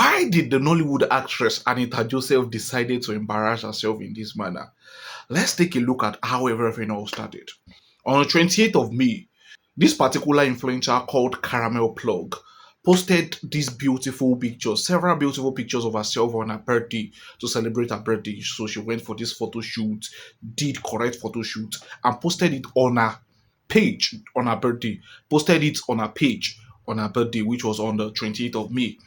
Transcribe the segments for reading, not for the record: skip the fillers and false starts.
Why did the Nollywood actress Anita Joseph decided to embarrass herself in this manner? Let's take a look at how everything all started. On the 28th of May, this particular influencer called Caramel Plug posted these beautiful pictures, several beautiful pictures of herself on her birthday to celebrate her birthday. So she went for this photo shoot, did correct photo shoot, and posted it on her page on her birthday. Posted it on her page on her birthday, which was on the 28th of May.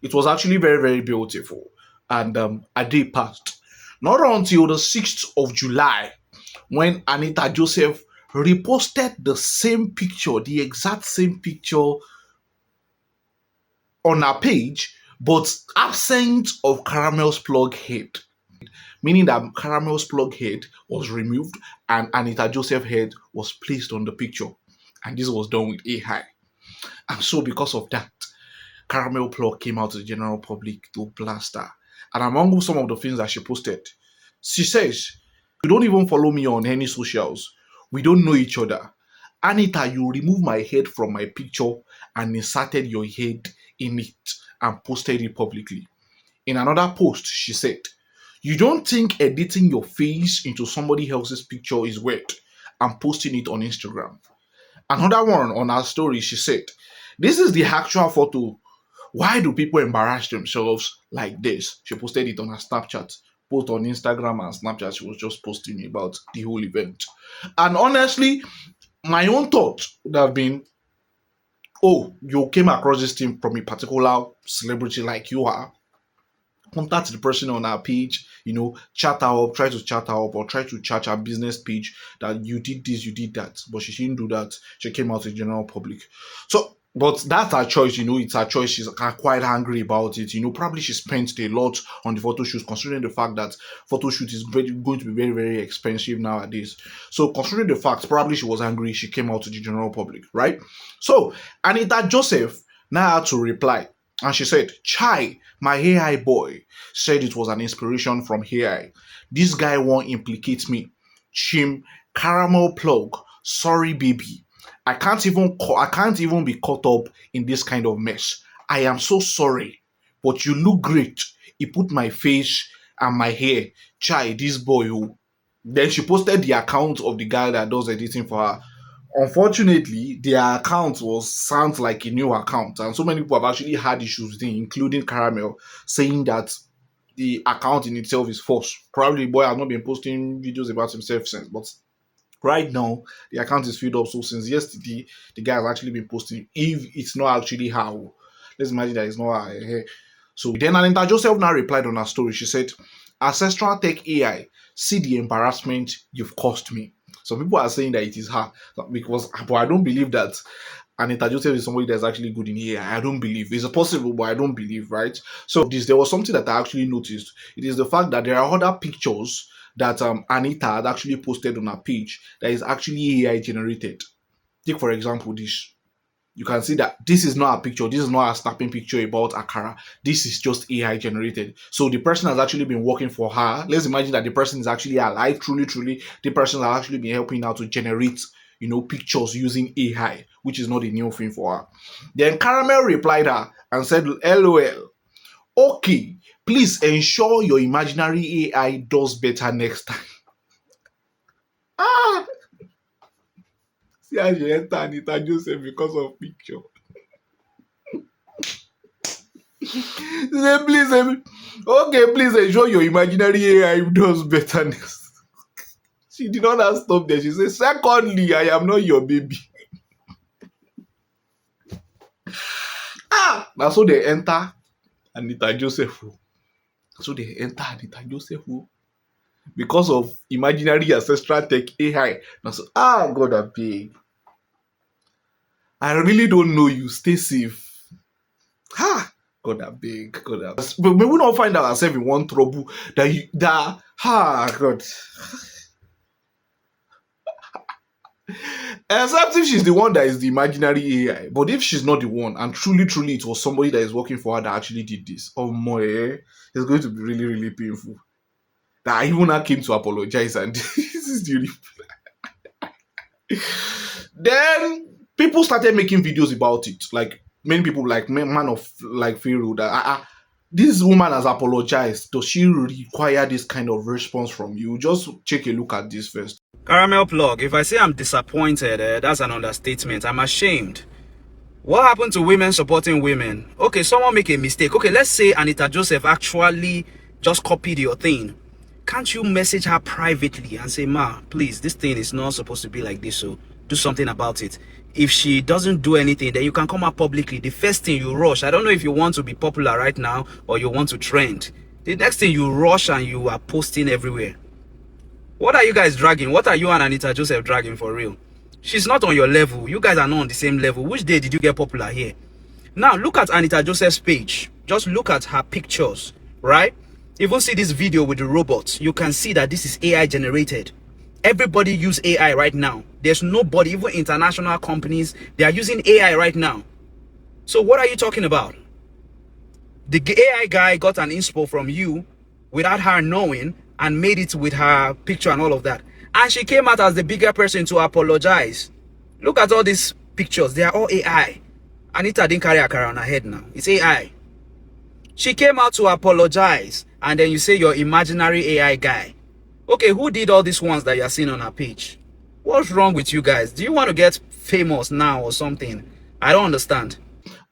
It was actually very, very beautiful. And a day passed. Not until the 6th of July, when Anita Joseph reposted the same picture, the exact same picture on her page, but absent of Caramel's plug head. Meaning that Caramel's plug head was removed and Anita Joseph's head was placed on the picture. And this was done with AI. And so because of that, Caramel Plug came out to the general public to blast her. And among some of the things that she posted, she says, "You don't even follow me on any socials. We don't know each other. Anita, you remove my head from my picture and inserted your head in it and posted it publicly." In another post, she said, "You don't think editing your face into somebody else's picture is weird and posting it on Instagram?" Another one on her story, she said, "This is the actual photo. Why do people embarrass themselves like this?" She posted it on her Snapchat, both on Instagram and Snapchat. She was just posting about the whole event. And honestly, my own thoughts would have been, oh, you came across this thing from a particular celebrity like you are. Contact the person on our page, chat her up, try to chat her up, or try to chat her business page that you did this, you did that. But she didn't do that. She came out to the general public. So, but that's her choice, it's her choice. She's quite angry about it. Probably she spent a lot on the photo shoot, considering the fact that photo shoot is going to be very, very expensive nowadays. So, considering the fact, probably she was angry, she came out to the general public, right? So, Anita Joseph now had to reply. And she said, "Chai, my AI boy, said it was an inspiration from AI. This guy won't implicate me. Chim, Caramel Plug, sorry baby. I can't even be caught up in this kind of mess. I am so sorry. But you look great. He put my face and my hair. Chai, this boy who." Then she posted the account of the guy that does editing for her. Unfortunately, their account sounds like a new account, and so many people have actually had issues with it, including Caramel, saying that the account in itself is false. Probably the boy has not been posting videos about himself since, but right now the account is filled up. So since yesterday, the guy has actually been posting. If it's not actually how, let's imagine that it's not her. So then Anita Joseph now replied on her story. She said, "Ancestral Tech AI, see the embarrassment you've caused me." Some people are saying that it is her, but I don't believe that Anita Joseph is somebody that's actually good in AI. I don't believe it's possible, but I don't believe, right? So there was something that I actually noticed. It is the fact that there are other pictures that Anita had actually posted on her page that is actually AI generated. Take for example this. You can see that this is not a picture. This is not a snapping picture about Akara. This is just AI generated. So the person has actually been working for her. Let's imagine that the person is actually alive. Truly, truly, the person has actually been helping her to generate, pictures using AI, which is not a new thing for her. Then Caramel replied her and said, "LOL. Okay, please ensure your imaginary AI does better next time." Ah, see how you enter Anita Joseph because of picture. Say, please, okay, please ensure your imaginary AI does better next. She did not stop there. She said, "Secondly, I am not your baby." Now so they enter Anita Joseph. So they enter Anita Joseph because of imaginary ancestral tech AI. Now so, God, I beg. I really don't know you. Stay safe. God, I beg. God, I beg. But we will not find out ourselves in one trouble God. Except if she's the one that is the imaginary AI. But if she's not the one, and truly, truly it was somebody that is working for her that actually did this, oh my, it's going to be really, really painful. That I even now came to apologize, and this is the Then people started making videos about it. Like many people, like man of like Pharaoh, that This woman has apologized. Does she require this kind of response from you? Just take a look at this first. Caramel plug, if I say I'm disappointed, that's an understatement. I'm ashamed. What happened to women supporting women? Okay, someone make a mistake. Okay, let's say Anita Joseph actually just copied your thing. Can't you message her privately and say, Ma, please, this thing is not supposed to be like this, so do something about it. If she doesn't do anything, then you can come out publicly. The first thing you rush, I don't know if you want to be popular right now or you want to trend. The next thing you rush and you are posting everywhere. What are you guys dragging? What are you and Anita Joseph dragging for real? She's not on your level. You guys are not on the same level. Which day did you get popular here? Now, look at Anita Joseph's page. Just look at her pictures, right? Even see this video with the robots. You can see that this is AI generated. Everybody use AI right now. There's nobody, even international companies, they are using AI right now. So what are you talking about? The AI guy got an inspo from you without her knowing and made it with her picture and all of that. And she came out as the bigger person to apologize. Look at all these pictures. They are all AI. Anita didn't carry her car on her head now. It's AI. She came out to apologize. And then you say you're imaginary AI guy. Okay, who did all these ones that you're seeing on her page? What's wrong with you guys? Do you want to get famous now or something? I don't understand.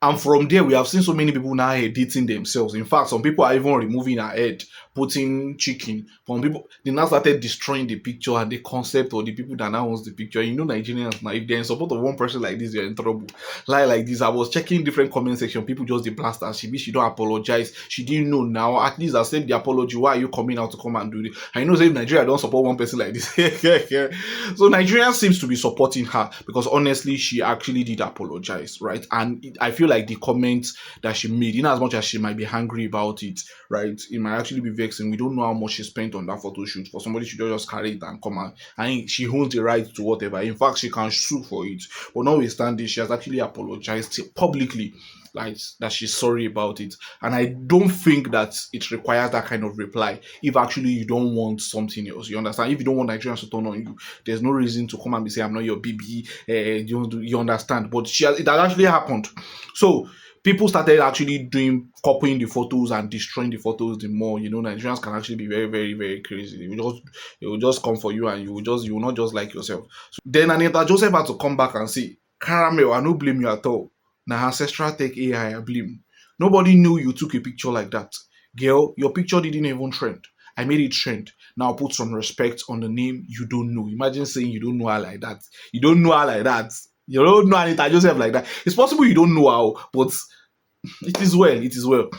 And from there, we have seen so many people now editing themselves. In fact, some people are even removing her head, putting chicken. Some people, they now started destroying the picture and the concept or the people that now owns the picture. You know, Nigerians now, if they're in support of one person like this, they're in trouble. Like this, I was checking different comment section. People just the blast her. She don't apologize. She didn't know now. At least accept the apology. Why are you coming out to come and do this? I know if Nigeria don't support one person like this. So Nigeria seems to be supporting her because honestly, she actually did apologize, right? And I feel like the comments that she made, in as much as she might be angry about it, right, it might actually be vexing. We don't know how much she spent on that photo shoot for somebody to just carry it and come out. I think she owns the right to whatever. In fact, she can sue for it. But notwithstanding, she has actually apologized publicly, like that she's sorry about it. And I don't think that it requires that kind of reply if actually you don't want something else. You understand? If you don't want Nigerians to turn on you, there's no reason to come and be saying I'm not your BB. You understand? But it has actually happened. So people started actually copying the photos and destroying the photos the more. Nigerians can actually be very, very, very crazy. They will just come for you and you will not just like yourself. So then Anita Joseph had to come back and say, Caramel, I don't blame you at all. Now ancestral tech AI, I blame. Nobody knew you took a picture like that. Girl, your picture didn't even trend. I made it trend. Now put some respect on the name you don't know. Imagine saying you don't know her like that. You don't know her like that. You don't know Anita Joseph like that. It's possible you don't know how, but it is well. It is well.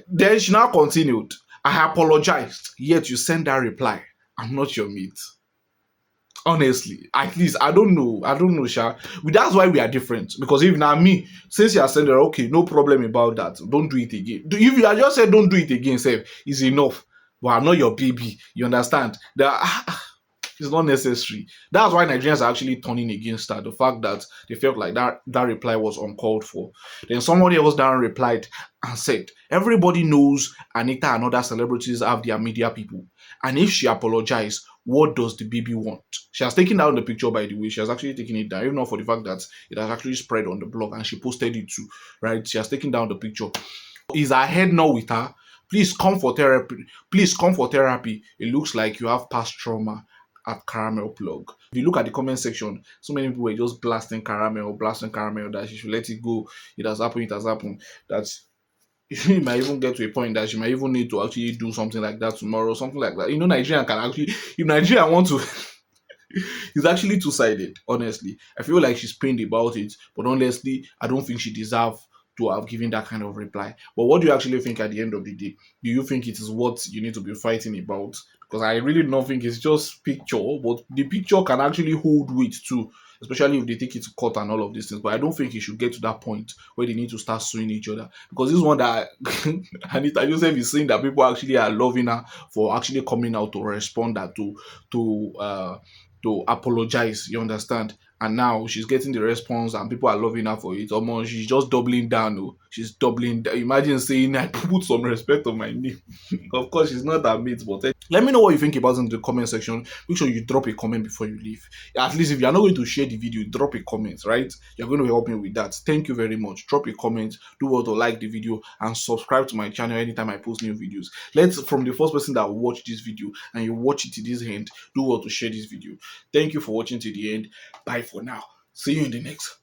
Then she now continued. I apologized, yet you send that reply. I'm not your mate. Honestly, at least I don't know, Sha. That's why we are different. Because if now me, since you are saying that, okay, no problem about that, don't do it again. If you are just said don't do it again, say is enough. But I'm not your baby. You understand? That it's not necessary. That's why Nigerians are actually turning against her. The fact that they felt like that reply was uncalled for. Then somebody else down replied and said, everybody knows Anita and other celebrities have their media people. And if she apologized, what does the baby want? She has taken down the picture, by the way. She has actually taken it down, even not for the fact that it has actually spread on the blog and she posted it too, right? She has taken down the picture. Is her head not with her? Please come for therapy. Please come for therapy. It looks like you have past trauma at Caramel Plug. If you look at the comment section, so many people were just blasting Caramel that she should let it go. It has happened, it has happened. That it might even get to a point that she might even need to actually do something like that tomorrow, something like that. Nigeria can actually, if Nigeria want to, it's actually two-sided, honestly. I feel like she's pained about it, but honestly, I don't think she deserves to have given that kind of reply. But what do you actually think at the end of the day? Do you think it is what you need to be fighting about? Because I really don't think it's just picture, but the picture can actually hold weight too, especially if they take it to court and all of these things. But I don't think it should get to that point where they need to start suing each other. Because this one that Anita Joseph is saying that people actually are loving her for actually coming out to respond that to apologize, you understand? And now she's getting the response and people are loving her for it. Almost she's just doubling down. Oh. She's doubling down. Imagine saying I put some respect on my name. Of course, she's not that mate, but Let me know what you think about it in the comment section. Make sure you drop a comment before you leave. At least if you're not going to share the video, drop a comment, right? You're going to help me with that. Thank you very much. Drop a comment, do well to like the video, and subscribe to my channel anytime I post new videos. Let's, from the first person that watched this video and you watch it to this end, do well to share this video. Thank you for watching to the end. Bye for now. See you in the next.